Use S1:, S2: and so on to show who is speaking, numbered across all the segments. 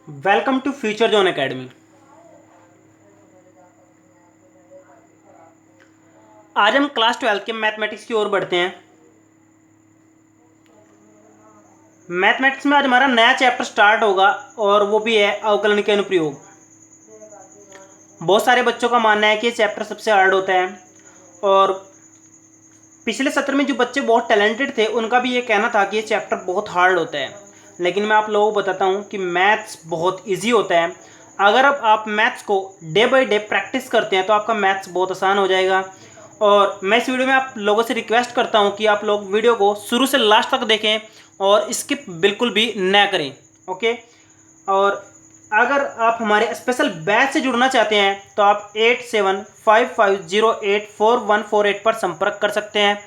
S1: Welcome to future zone academy. आज हम class 12 के मैथमेटिक्स की ओर बढ़ते हैं। मैथमेटिक्स में आज हमारा नया चैप्टर स्टार्ट होगा और वो भी है अवकलन के अनुप्रयोग। बहुत सारे बच्चों का मानना है कि ये चैप्टर सबसे हार्ड होता है और पिछले सत्र में जो बच्चे बहुत टैलेंटेड थे उनका भी ये कहना था कि ये चैप्टर बहुत हार्ड होता है, लेकिन मैं आप लोगों को बताता हूँ कि मैथ्स बहुत ईजी होता है। अगर अब आप मैथ्स को डे बाई डे प्रैक्टिस करते हैं तो आपका मैथ्स बहुत आसान हो जाएगा। और मैं इस वीडियो में आप लोगों से रिक्वेस्ट करता हूँ कि आप लोग वीडियो को शुरू से लास्ट तक देखें और स्किप बिल्कुल भी ना करें। ओके। और अगर आप हमारे स्पेशल बैच से जुड़ना चाहते हैं तो आप 8755084148 पर संपर्क कर सकते हैं।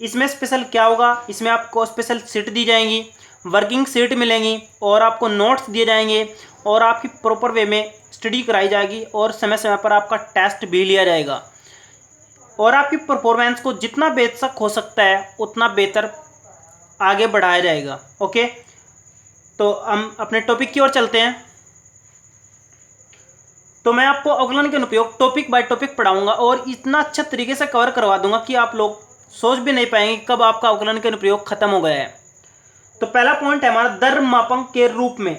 S1: इसमें स्पेशल क्या होगा, इसमें आपको स्पेशल सीट दी जाएंगी, वर्किंग सीट मिलेंगी और आपको नोट्स दिए जाएंगे और आपकी प्रॉपर वे में स्टडी कराई जाएगी और समय समय पर आपका टेस्ट भी लिया जाएगा और आपकी परफॉर्मेंस को जितना बेहतर हो सकता है उतना बेहतर आगे बढ़ाया जाएगा। ओके, तो हम अपने टॉपिक की ओर चलते हैं। तो मैं आपको अवकलन के अनुप्रयोग टॉपिक बाय टॉपिक पढ़ाऊंगा और इतना अच्छा तरीके से कवर करवा दूंगा कि आप लोग सोच भी नहीं पाएंगे कब आपका अवकलन के अनुप्रयोग खत्म हो गया है। तो पहला पॉइंट है हमारा दर मापक के रूप में।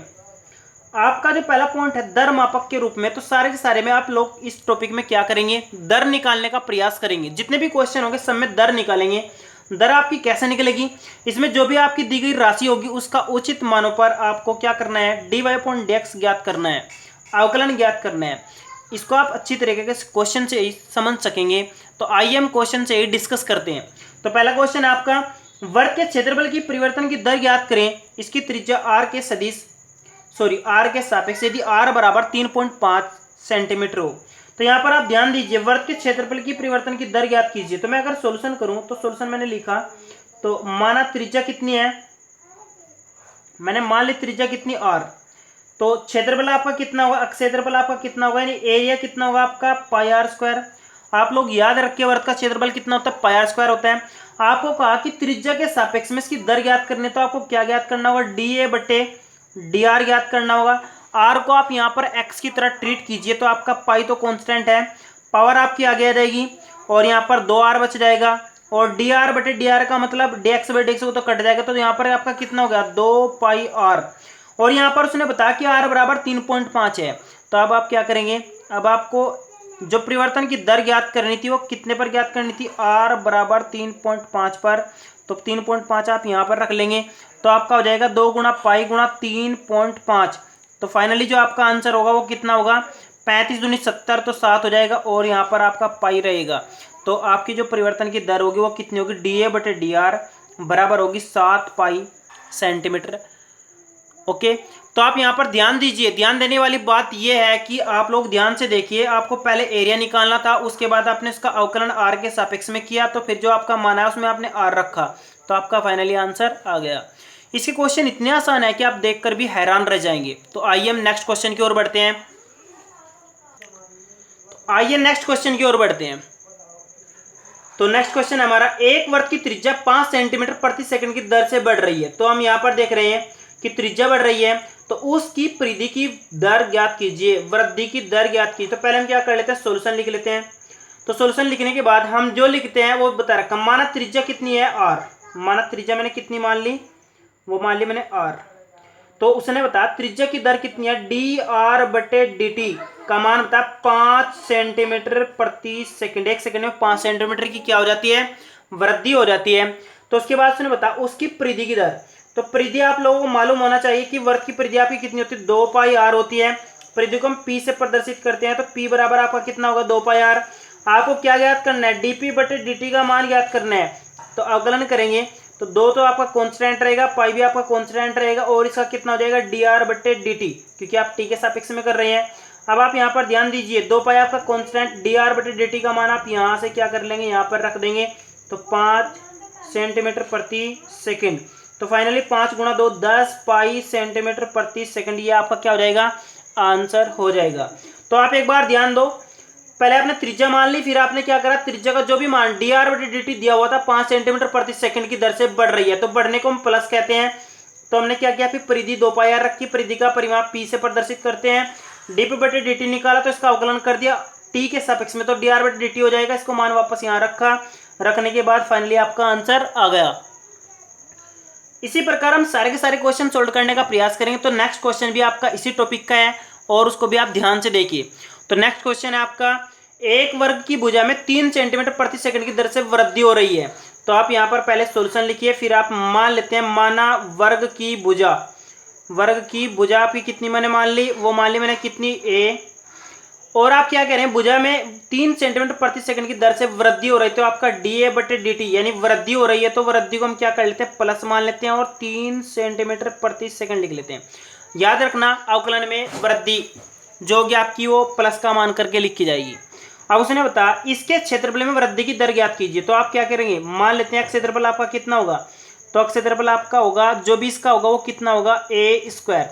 S1: आपका जो पहला पॉइंट है दर मापक के रूप में, तो सारे के सारे में आप लोग इस टॉपिक में क्या करेंगे, दर निकालने का प्रयास करेंगे। जितने भी क्वेश्चन होंगे सब में दर निकालेंगे। दर आपकी कैसे निकलेगी, इसमें जो भी आपकी दी गई राशि होगी उसका उचित मानों पर आपको क्या करना है, dy अपॉन dx ज्ञात करना है, अवकलन ज्ञात करना है। इसको आप अच्छी तरीके से क्वेश्चन से ही समझ सकेंगे। तो आइए हम क्वेश्चन से ही डिस्कस करते हैं। तो पहला क्वेश्चन है आपका, वर्ग के क्षेत्रफल की परिवर्तन की दर ज्ञात करें, इसकी त्रिज्या r के सदिश r के सापेक्ष यदि r बराबर 3.5 सेंटीमीटर हो। तो यहाँ पर आप ध्यान दीजिए, वर्ग के क्षेत्रफल की परिवर्तन की दर ज्ञात कीजिए। तो मैं अगर सॉल्यूशन करूं तो सॉल्यूशन मैंने लिखा, तो माना त्रिज्या कितनी है, मैंने मान ली त्रिज्या कितनी r, तो क्षेत्रफल आपका कितना होगा, क्षेत्रफल आपका कितना होगा, यानी एरिया कितना होगा आपका पाई आर स्क्वायर। आप लोग याद रखिए वर्ग का क्षेत्रफल कितना होता है, पाई आर स्क्वायर होता है। आपको कहा कि त्रिज्या के सापेक्ष में इसकी दर ज्ञात करने, तो आपको क्या ज्ञात करना होगा, डी ए बटे डी आर ज्ञात करना होगा। आर को आप यहाँ पर एक्स की तरह ट्रीट कीजिए, तो आपका पाई तो कॉन्स्टेंट है, पावर आपकी आगे आ जाएगी और यहाँ पर 2r बच जाएगा और डी आर बटे डी आर का मतलब डी एक्स बटे एक्स को तो कट जाएगा। तो यहाँ पर आपका कितना हो गया, 2 पाई आर। और यहाँ पर उसने बताया कि r बराबर 3.5 है। तो अब आप क्या करेंगे, अब आपको जो परिवर्तन की दर ज्ञात करनी थी वो कितने पर ज्ञात करनी थी, r बराबर 3.5 पर। तो 3.5 आप यहाँ पर रख लेंगे, तो आपका हो जाएगा 2 गुणा पाई गुणा 3.5। तो फाइनली जो आपका आंसर होगा वो कितना होगा, 35 दूनी 70, तो 7 हो जाएगा और यहाँ पर आपका पाई रहेगा। तो आपकी जो परिवर्तन की दर होगी वो कितनी होगी, डी ए बटे डी आर बराबर होगी 7 पाई सेंटीमीटर। ओके, तो आप यहाँ पर ध्यान दीजिए, ध्यान देने वाली बात यह है कि आप लोग ध्यान से देखिए, आपको पहले एरिया निकालना था, उसके बाद आपने इसका अवकलन आर के सापेक्ष में किया, तो फिर जो आपका माना है उसमें आपने आर रखा, तो आपका फाइनली आंसर आ गया। इसके क्वेश्चन इतने आसान है कि आप देखकर भी हैरान रह जाएंगे। तो आइए हम नेक्स्ट क्वेश्चन की ओर बढ़ते हैं। आइए नेक्स्ट क्वेश्चन की ओर बढ़ते हैं। तो नेक्स्ट क्वेश्चन हमारा, एक वर्ग की त्रिज्या 5 सेंटीमीटर प्रति सेकंड की दर से बढ़ रही है। तो हम यहाँ पर देख रहे हैं कि त्रिज्या बढ़ रही है, तो उसकी परिधि की दर ज्ञात कीजिए, वृद्धि की दर ज्ञात कीजिए। तो पहले हम क्या कर लेते हैं, सॉल्यूशन लिख लेते हैं। तो सॉल्यूशन लिखने के बाद हम जो लिखते हैं वो बता रखा, माना त्रिज्या कितनी है, आर। माना त्रिज्या मैंने कितनी मान ली, वो मान ली मैंने आर। तो उसने बताया त्रिज्या की दर कितनी है, डी आर बटे डी टी का मान बताया 5 सेंटीमीटर प्रति सेकंड। एक सेकंड में 5 सेंटीमीटर की क्या हो जाती है, वृद्धि हो जाती है। तो उसके बाद उसने बताया उसकी परिधि की दर। तो परिधि आप लोगों को मालूम होना चाहिए कि वर्ग की परिधि आपकी कितनी होती है, 2 पाई आर होती है। परिधि को हम पी से प्रदर्शित करते हैं, तो पी बराबर आपका कितना होगा, 2 पाई आर। आपको क्या ज्ञात करना है, डीपी बटे डी का मान ज्ञात करना है। तो अवकलन करेंगे तो 2 तो आपका कॉन्स्टेंट रहेगा, पाई भी आपका कॉन्स्टेंट रहेगा और इसका कितना हो जाएगा, डी आर बटे डी टी, क्योंकि आप टी के सापेक्ष में कर रहे हैं। अब आप यहाँ पर ध्यान दीजिए, 2 पाई आपका कॉन्स्टेंट, डी आर बटे डी टी का मान आप यहाँ से क्या कर लेंगे, यहाँ पर रख देंगे। तो 5 सेंटीमीटर प्रति सेकंड। तो फाइनली 5 गुणा 2 10 पाई सेंटीमीटर प्रति सेकंड, ये आपका क्या हो जाएगा, आंसर हो जाएगा। तो आप एक बार ध्यान दो, पहले आपने त्रिज्या मान ली, फिर आपने क्या करा, त्रिज्या का जो भी मान डी आर बटे डी टी दिया हुआ था 5 सेंटीमीटर प्रति सेकंड की दर से बढ़ रही है, तो बढ़ने को हम प्लस कहते हैं। तो हमने क्या किया, फिर परिधि 2 पाई आर रखी, परिधि का परिमाप पी से प्रदर्शित करते हैं। डीपी बटे dt निकाला तो इसका अवकलन कर दिया टी के सापेक्ष में, तो dr बटे dt हो जाएगा। इसको मान वापस यहाँ रखा, रखने के बाद फाइनली आपका आंसर आ गया। इसी प्रकार हम सारे के सारे क्वेश्चन सोल्व करने का प्रयास करेंगे। तो नेक्स्ट क्वेश्चन भी आपका इसी टॉपिक का है और उसको भी आप ध्यान से देखिए। तो नेक्स्ट क्वेश्चन है आपका, एक वर्ग की भुजा में 3 सेंटीमीटर प्रति सेकंड की दर से वृद्धि हो रही है। तो आप यहाँ पर पहले सॉल्यूशन लिखिए, फिर आप मान लेते हैं, माना वर्ग की भुजा आपकी कितनी मैंने मान ली, वो मान ली मैंने कितनी a, और आप क्या कह रहे हैं, भुजा में 3 सेंटीमीटर प्रति सेकंड की दर से वृद्धि हो रही है, तो आपका dA बटे dt यानी वृद्धि हो रही है, तो वृद्धि को हम क्या कर लेते हैं, प्लस मान लेते हैं और 3 सेंटीमीटर प्रति सेकंड लिख लेते हैं। याद रखना अवकलन में वृद्धि जो होगी आपकी वो प्लस का मान करके लिखी जाएगी। अब उसने बताया इसके क्षेत्रफल में वृद्धि की दर ज्ञात कीजिए। तो आप क्या करेंगे, मान लेते हैं क्षेत्रफल आपका कितना होगा, तो क्षेत्रफल आपका होगा जो भी इसका होगा वो कितना होगा, a स्क्वायर।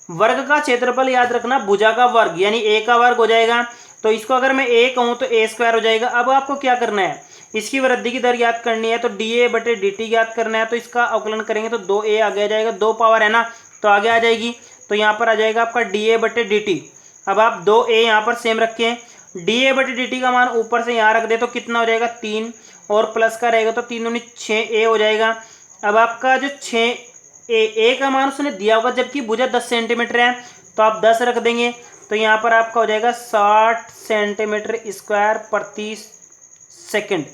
S1: वर्ग का क्षेत्रफल याद रखना भुजा का वर्ग यानी a का वर्ग हो जाएगा, तो इसको अगर मैं a कहूँ तो a स्क्वायर हो जाएगा। अब आपको क्या करना है, इसकी वृद्धि की दर ज्ञात करनी है, तो dA बटे dt ज्ञात करना है। तो इसका अवकलन करेंगे तो 2a आगे आ जाएगा, 2 पावर है ना तो आगे आ जाएगी, तो यहाँ पर आ जाएगा आपका dA बटे dt। अब आप 2a यहाँ पर सेम रखें, dA बटे dt का मान ऊपर से यहाँ रख दे तो कितना हो जाएगा 3, और प्लस का रहेगा तो 3 दूनी 6a हो जाएगा। अब आपका जो 6a का मान उसने दिया होगा, जबकि भुजा 10 सेंटीमीटर है तो आप 10 रख देंगे, तो यहाँ पर आपका हो जाएगा 60 सेंटीमीटर स्क्वायर प्रति सेकंड।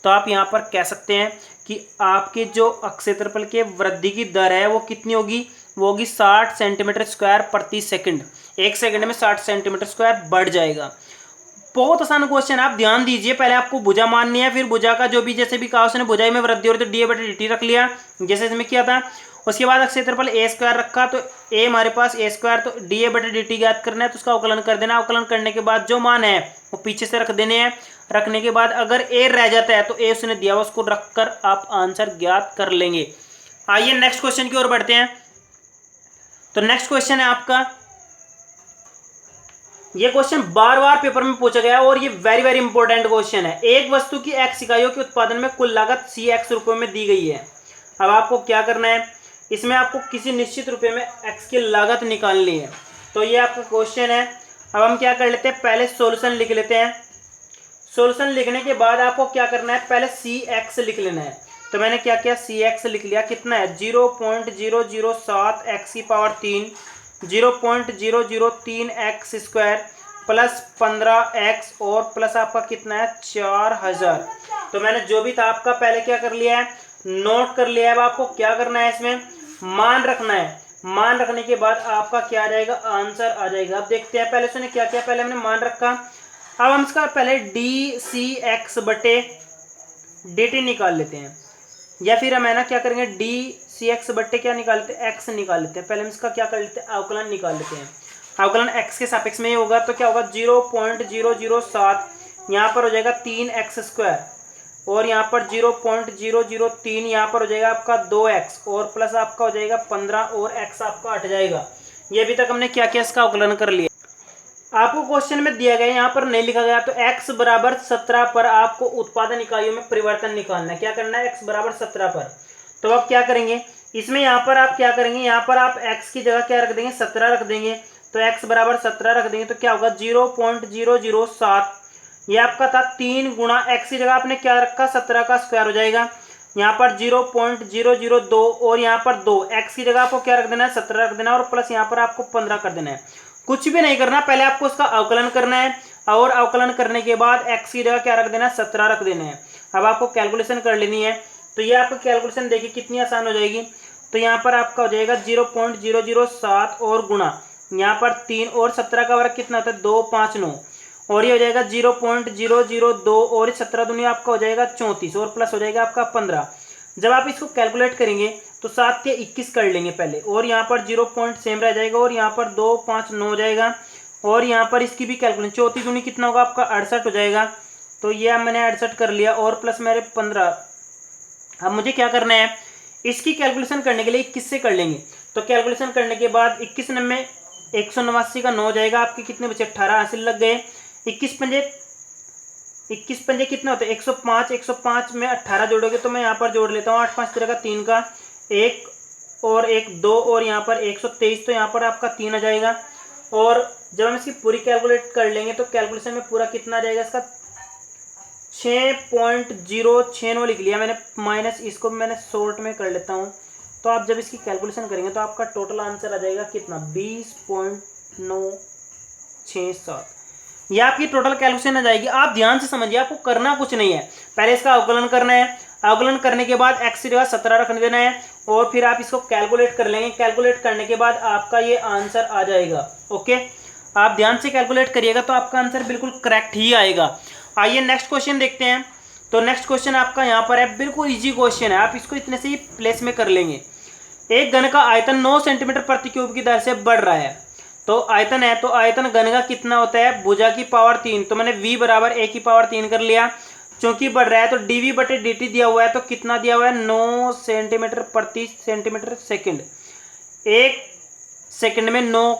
S1: तो आप यहाँ पर कह सकते हैं कि आपके जो क्षेत्रफल के वृद्धि की दर है वो कितनी होगी, वो होगी 60 सेंटीमीटर स्क्वायर प्रति सेकंड। 1 सेकंड में 60 सेंटीमीटर स्क्वायर बढ़ जाएगा। बहुत आसान क्वेश्चन, आप ध्यान दीजिए। पहले आपको भुजा माननी है, फिर भुजा का जो भी जैसे भी कहा उसने भुजाई में वृद्धि हो रही तो dA बटे dt रख लिया जैसे इसमें किया था। उसके बाद क्षेत्रफल a स्क्वायर रखा, तो a हमारे पास a स्क्वायर, तो dA बटे dt ज्ञात करना है, तो उसका अवकलन कर देना। अवकलन करने के बाद जो मान है वो पीछे से रख देने हैं, रखने के बाद अगर a रह जाता है तो a उसने दिया हुआ उसको रखकर आप आंसर ज्ञात कर लेंगे। आइए नेक्स्ट क्वेश्चन की ओर बढ़ते हैं। तो नेक्स्ट क्वेश्चन है आपका, ये क्वेश्चन बार बार पेपर में पूछा गया और ये वेरी वेरी इंपॉर्टेंट क्वेश्चन है। एक वस्तु की x इकाइयों के उत्पादन में कुल लागत cx रुपए में दी गई है। अब आपको क्या करना है, इसमें आपको किसी निश्चित रुपए में x की लागत निकालनी है। तो ये आपका क्वेश्चन है। अब हम क्या कर लेते हैं, पहले सॉल्यूशन लिख लेते हैं। सॉल्यूशन लिखने के बाद आपको क्या करना है, पहले cx लिख लेना है। तो मैंने क्या किया, cx लिख लिया, कितना है 0.007 x की power 3, 0.003 x square plus 15x और प्लस आपका कितना है 4000। तो मैंने जो भी था आपका पहले क्या कर लिया है, नोट कर लिया है। अब आपको क्या करना है, इसमें मान रखना है। मान रखने के बाद आपका क्या आ जाएगा, आंसर आ जाएगा। अब देखते हैं पहले उसने क्या किया, पहले हमने मान रखा। अब हम इसका पहले dcx बटे dt निकाल लेते हैं, या फिर हम है ना क्या करेंगे, dcx बट्टे क्या निकाल लेते हैं, x निकाल लेते हैं। पहले हम इसका क्या कर लेते हैं, अवकलन निकाल लेते हैं। अवकलन x के सापेक्ष में होगा तो क्या होगा 0.007, यहाँ पर हो जाएगा 3x स्क्वायर, और यहाँ पर 0.003 यहाँ पर हो जाएगा आपका 2x, और प्लस आपका हो जाएगा 15 और x आपका हट जाएगा। ये अभी तक हमने क्या किया, इसका अवकलन कर लिया। आपको क्वेश्चन में दिया गया, यहाँ पर नहीं लिखा गया, तो x बराबर 17 पर आपको उत्पादन इकाइयों में परिवर्तन निकालना है। क्या करना है, x बराबर 17 पर। तो आप क्या करेंगे, इसमें यहाँ पर आप क्या करेंगे, यहाँ पर आप x की जगह क्या रख देंगे, 17 रख देंगे। तो x बराबर 17 रख देंगे तो क्या होगा 0.007, ये आपका था 3 गुणा x की जगह आपने क्या रखा, 17 का स्क्वायर हो जाएगा। यहाँ पर 0.002 और यहाँ पर 2, x की जगह आपको क्या रख देना है, 17 रख देना, और प्लस यहाँ पर आपको 15 कर देना है। कुछ भी नहीं करना, पहले आपको उसका अवकलन करना है, और अवकलन करने के बाद x की जगह क्या रख देना है, 17 रख देना है। अब आपको कैलकुलेशन कर लेनी है। तो ये आपको कैलकुलेशन देखिए कितनी आसान हो जाएगी। तो यहाँ पर आपका हो जाएगा 0.007 और गुणा यहाँ पर 3 और 17 का वर्ग कितना होता है 259, और ये हो जाएगा 0.002 और 17 दुनिया आपका हो जाएगा 34, और प्लस हो जाएगा आपका 15। जब आप इसको कैलकुलेट करेंगे तो 7 के 21 कर लेंगे पहले, और यहाँ पर 0 पॉइंट सेम रह जाएगा, और यहाँ पर 259 हो जाएगा, और यहाँ पर इसकी भी कैलकुलेशन 34 दूनी कितना होगा आपका 68 हो जाएगा। तो ये मैंने 68 कर लिया, और प्लस मेरे 15। अब मुझे क्या करना है, इसकी कैलकुलेशन करने के लिए 21 से कर लेंगे। तो कैलकुलेशन करने के बाद 21 में 189 का 9 हो जाएगा, आपके कितने बचे 18 हासिल लग गए। 21 पंजे कितना होता है 105, 105 में 18 जोड़ोगे तो मैं यहाँ पर जोड़ लेता हूँ 8 5 13 का 3 का 1 और एक 2 और यहाँ पर 123, तो यहाँ पर आपका 3 आ जाएगा। और जब हम इसकी पूरी कैलकुलेट कर लेंगे तो कैलकुलेशन में पूरा कितना आ जाएगा इसका 6.069 लिख लिया मैंने, माइनस इसको मैंने शॉर्ट में कर लेता हूँ। तो आप जब इसकी कैलकुलेशन करेंगे तो आपका टोटल आंसर आ जाएगा कितना 20.967। ये आपकी टोटल कैलकुलेशन आ जाएगी। आप ध्यान से समझिए, आपको करना कुछ नहीं है, पहले इसका अवकलन करना है, अवकलन करने के बाद x की जगह 17 रखने देना है और फिर आप इसको कैलकुलेट कर लेंगे। कैलकुलेट करने के बाद आपका ये आंसर आ जाएगा। ओके, आप ध्यान से कैलकुलेट करिएगा तो आपका आंसर बिल्कुल करेक्ट ही आएगा। आइए नेक्स्ट क्वेश्चन देखते हैं। तो नेक्स्ट क्वेश्चन आपका यहाँ पर है, बिल्कुल इजी क्वेश्चन है, आप इसको इतने से ही प्लेस में कर लेंगे। एक घन का आयतन 9 सेंटीमीटर प्रति क्यूब की दर से बढ़ रहा है। तो आयतन है, तो आयतन घन का कितना होता है, भुजा की पावर 3। तो मैंने v बराबर a की पावर 3 कर लिया। चूंकि बढ़ रहा है तो dv बटे dt दिया हुआ है, तो कितना दिया हुआ है 9 सेंटीमीटर प्रति सेंटीमीटर सेकंड। एक सेकंड में 9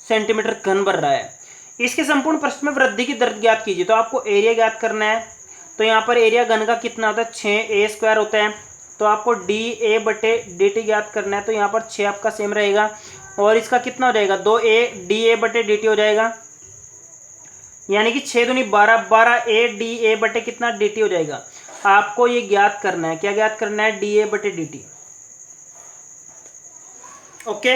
S1: सेंटीमीटर घन बढ़ रहा है। इसके संपूर्ण पृष्ठ में वृद्धि की दर ज्ञात कीजिए। तो आपको एरिया ज्ञात करना है। तो यहाँ पर एरिया घन का कितना होता है 6a² होता है। तो आपको da बटे dt ज्ञात करना है। तो यहाँ पर 6 आपका सेम रहेगा और इसका कितना हो जाएगा 2a da बटे dt हो जाएगा, यानी कि 6 दूनी 12, 12a da बटे कितना dt हो जाएगा। आपको ये ज्ञात करना है, क्या ज्ञात करना है da बटे dt। ओके,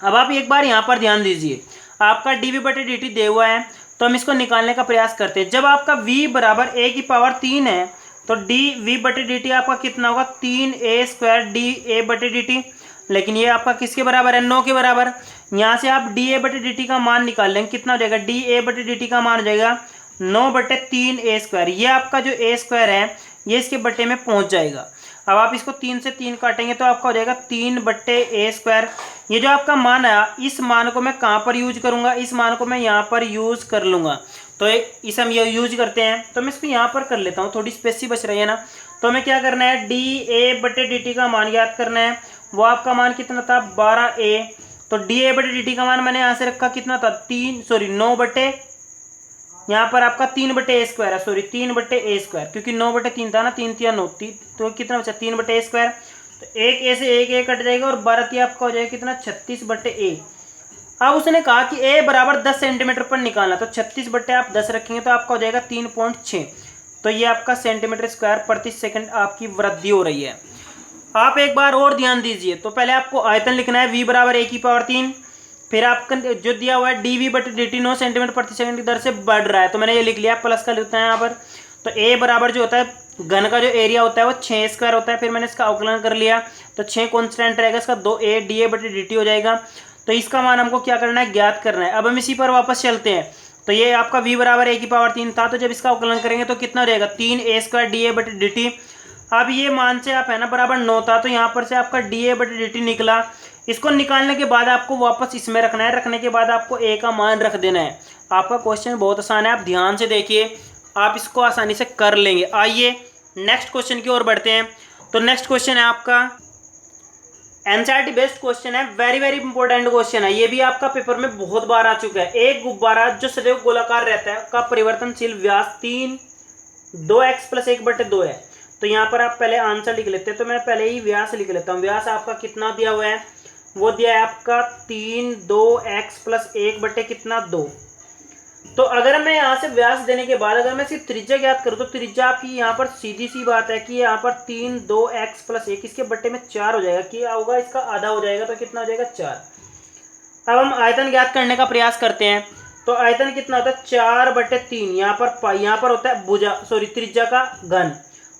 S1: अब आप एक बार यहाँ पर ध्यान दीजिए, आपका dv बटे dt दे हुआ है तो हम इसको निकालने का प्रयास करते हैं। जब आपका v बराबर a की पावर 3 है तो dv बटे dt आपका कितना होगा 3a² da बटे dt। लेकिन ये आपका किसके बराबर है 9 के बराबर। यहाँ से आप da बटे dt का मान निकाल लेंगे, कितना हो जाएगा da बटे dt का मान हो जाएगा 9 बटे 3a²। ये आपका जो a² है ये इसके बटे में पहुंच जाएगा। अब आप इसको 3 से 3 काटेंगे तो आपका हो जाएगा 3 बटे a²। ये जो आपका मान आया, इस मान को मैं कहाँ पर यूज करूंगा, इस मान को मैं यहाँ पर यूज कर लूंगा। तो इसे हम ये यूज करते हैं, तो मैं इसको यहाँ पर कर लेता हूँ, थोड़ी स्पेस ही बच रही है ना। तो हमें क्या करना है da बटे dt का मान याद करना है। वो आपका मान कितना था 12a। तो da बटे dt का मान मैंने यहाँ से रखा कितना था 9 बटे, यहाँ पर आपका 3 बटे a² है, सॉरी 3 बटे a², क्योंकि 9 बटे 3 था ना, 3 3 9, तो कितना बचा 3 बटे a²। तो एक a से एक a कट जाएगा और 12 आपका हो जाएगा कितना 36 बटे a। अब उसने कहा कि a बराबर 10 सेंटीमीटर पर निकालना, तो 36 बटे आप 10 रखेंगे तो आपका हो जाएगा 3.6। तो ये आपका सेंटीमीटर स्क्वायर प्रति सेकंड आपकी वृद्धि हो रही है। आप एक बार और ध्यान दीजिए, तो पहले आपको आयतन लिखना है v बराबर a की पावर 3, फिर आपका जो दिया हुआ है dv बटे dt 9 सेंटीमीटर प्रति सेकंड की दर से बढ़ रहा है, तो मैंने ये लिख लिया, प्लस का लिखता है यहाँ पर। तो a बराबर जो होता है घन का जो एरिया होता है वो 6² होता है। फिर मैंने इसका अवकलन कर लिया तो 6 कॉन्स्टेंट रहेगा, इसका 2a da बटे dt हो जाएगा। तो इसका मान हमको क्या करना है ज्ञात करना है। अब हम इसी पर वापस चलते हैं। तो ये आपका v बराबर a की पावर 3 था, तो जब इसका अवकलन करेंगे तो कितना हो जाएगा 3a² da बटे dt। अब ये मान से आप है ना बराबर 9 था, तो यहाँ पर से आपका da बटे dt निकला। इसको निकालने के बाद आपको वापस इसमें रखना है, रखने के बाद आपको a का मान रख देना है। आपका क्वेश्चन बहुत आसान है, आप ध्यान से देखिए, आप इसको आसानी से कर लेंगे। आइए नेक्स्ट क्वेश्चन की ओर बढ़ते हैं। तो नेक्स्ट क्वेश्चन है आपका एनसीईआरटी बेस्ड क्वेश्चन है, वेरी वेरी इंपॉर्टेंट क्वेश्चन है। ये भी आपका पेपर में बहुत बार आ चुका है। एक गुब्बारा जो सदैव गोलाकार रहता है का परिवर्तनशील व्यास 2x + 1/2 है। तो यहाँ पर आप पहले आंसर लिख लेते हैं, तो मैं पहले ही व्यास लिख लेता हूँ। व्यास आपका कितना दिया हुआ है, वो दिया है आपका 2x + 1/2। तो अगर मैं यहाँ से व्यास देने के बाद अगर मैं इसकी त्रिज्या ज्ञात करूँ तो त्रिज्या आपकी यहाँ पर सीधी सी बात है कि यहाँ पर 2x + 1 इसके बट्टे में 4 हो जाएगा, क्या होगा इसका आधा हो जाएगा, तो कितना हो जाएगा 4। अब हम आयतन ज्ञात करने का प्रयास करते हैं। तो आयतन कितना होता है 4/3, यहाँ पर पाई, यहाँ पर होता है भुजा सॉरी त्रिज्या का घन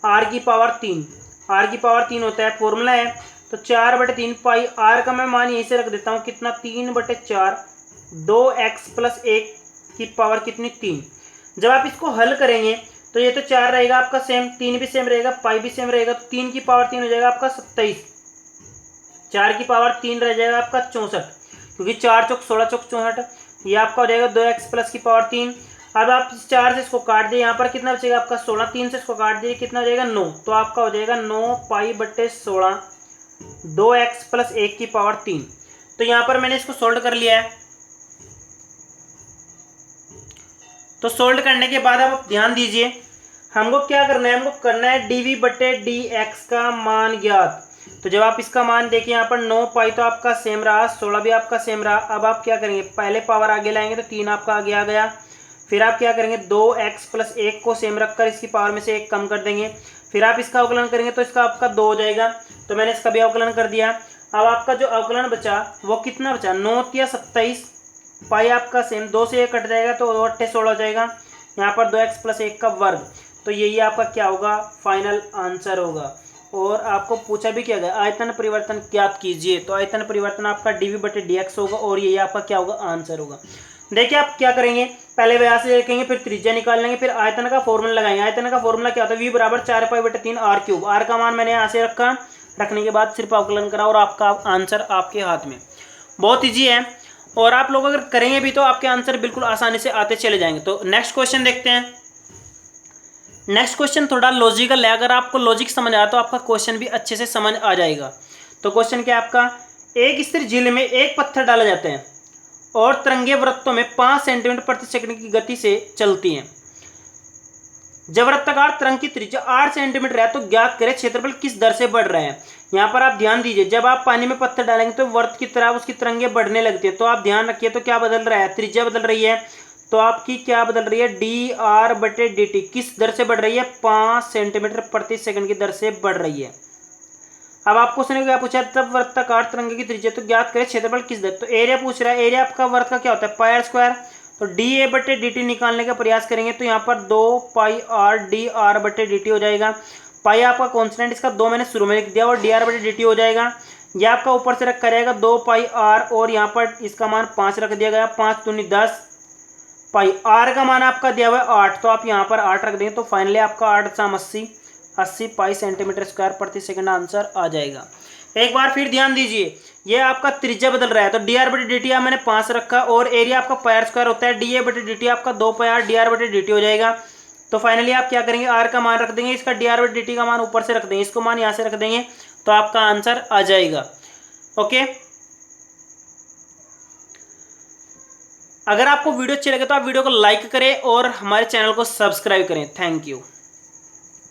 S1: r की पावर 3, r की पावर 3 होता है, फॉर्मूला है। तो 4/3 पाई r का मैं मान यहीं से रख देता हूँ कितना 3/4, 2x + 1 की पावर कितनी 3। जब आप इसको हल करेंगे तो ये तो 4 रहेगा आपका सेम, 3 भी सेम रहेगा, पाई भी सेम रहेगा, तो 3 की पावर 3 हो जाएगा आपका 27, 4 की पावर 3 रह जाएगा आपका 64, क्योंकि 4 चौक 16 चौक 64, ये आपका हो जाएगा 2x + की पावर 3। अब आप इस 4 से इसको काट दिए, यहाँ पर कितना बचेगा आपका 16, 3 से इसको काट दिए कितना हो जाएगा 9, तो आपका हो जाएगा 9 पाई/16 2x + 1 की पावर 3। तो यहाँ पर मैंने इसको सोल्व कर लिया है। तो सोल्व करने के बाद आप ध्यान दीजिए, हमको क्या करना है, हमको करना है dv बटे dx का मान ज्ञात। तो जब आप इसका मान देखिए यहाँ पर 9 पाई तो आपका सेम रहा, 16 भी आपका सेम रहा। अब आप क्या करेंगे, पहले पावर आगे लाएंगे तो 3 आपका आगे आ गया। फिर आप क्या करेंगे, 2x+1 को सेम रखकर इसकी पावर में से 1 कम कर देंगे। फिर आप इसका अवकलन करेंगे तो इसका आपका 2 हो जाएगा। तो मैंने इसका भी अवकलन कर दिया। अब आपका जो अवकलन बचा वो कितना बचा, 9 या 27, पाई आपका सेम, 2 से 1 कट जाएगा तो 2 8 16 हो जाएगा। यहाँ पर 2x+1 का वर्ग। तो यही आपका क्या होगा, फाइनल आंसर होगा। और आपको पूछा भी क्या गया, आयतन परिवर्तन ज्ञात कीजिए। तो आयतन परिवर्तन आपका dv/dx होगा और यही आपका क्या होगा, आंसर होगा। देखिए आप क्या करेंगे, पहले व्यास देखेंगे, फिर त्रिज्या निकाल लेंगे, फिर आयतन का फॉर्मूला लगाएंगे। आयतन का फॉर्मूला क्या होता है, v = 4π/3 r3। r का मान मैंने यहाँ से रखा, रखने के बाद सिर्फ अवकलन करा और आपका आंसर आपके हाथ में। बहुत ईजी है और आप लोग अगर करेंगे भी तो आपके आंसर बिल्कुल आसानी से आते चले जाएंगे। तो नेक्स्ट क्वेश्चन देखते हैं। नेक्स्ट क्वेश्चन थोड़ा लॉजिकल है, अगर आपको लॉजिक समझ आया तो आपका क्वेश्चन भी अच्छे से समझ आ जाएगा। तो क्वेश्चन क्या है आपका, एक स्थिर झील में एक पत्थर डाला जाता है और तरंगे वृत्तों में 5 सेंटीमीटर प्रति सेकंड की गति से चलती हैं। जब वृत्ताकार तरंग की त्रिज्या 8 सेंटीमीटर है तो ज्ञात करें क्षेत्रफल किस दर से बढ़ रहा है। यहाँ पर आप ध्यान दीजिए, जब आप पानी में पत्थर डालेंगे तो वर्त की तरह उसकी तरंगे बढ़ने लगती है। तो आप ध्यान रखिए, तो क्या बदल रहा है, त्रिज्या बदल रही है। तो आपकी क्या बदल रही है, dr/dt किस दर से बढ़ रही है, 5 सेंटीमीटर प्रति सेकंड की दर से बढ़ रही है। अब आपको क्वेश्चन क्या पूछा, तब वृत्ताकार तरंग की त्रिज्या तो ज्ञात करें क्षेत्रफल किस दर। तो एरिया पूछ रहा है, एरिया आपका वर्त का क्या होता है, πr²। तो dA/dt निकालने का प्रयास करेंगे तो यहाँ पर 2πr dr/dt हो जाएगा। पाई आपका कॉन्स्टेंट, इसका 2 मैंने शुरू में लिख दिया, और dr/dt हो जाएगा। यह आपका ऊपर से रखा रहेगा 2πr और यहाँ पर इसका मान 5 रख दिया गया, 5 दूनी 10 पाई। r का मान आपका दिया हुआ है 8, तो आप यहाँ पर 8 रख देंगे तो फाइनली आपका 8×80 पाई सेंटीमीटर स्क्वायर प्रति सेकंड आंसर आ जाएगा। एक बार फिर ध्यान दीजिए, ये आपका त्रिज्या बदल रहा है तो dr/dt मैंने 5 रखा और एरिया आपका πr² होता है, dA/dt आपका 2πr dr/dt हो जाएगा। तो फाइनली आप क्या करेंगे, r का मान रख देंगे, इसका dr/dt का मान ऊपर से रख देंगे, इसको मान यहाँ से रख देंगे तो आपका आंसर आ जाएगा। ओके, अगर आपको वीडियो अच्छी लगे तो आप वीडियो को लाइक करें और हमारे चैनल को सब्सक्राइब करें। Thank you.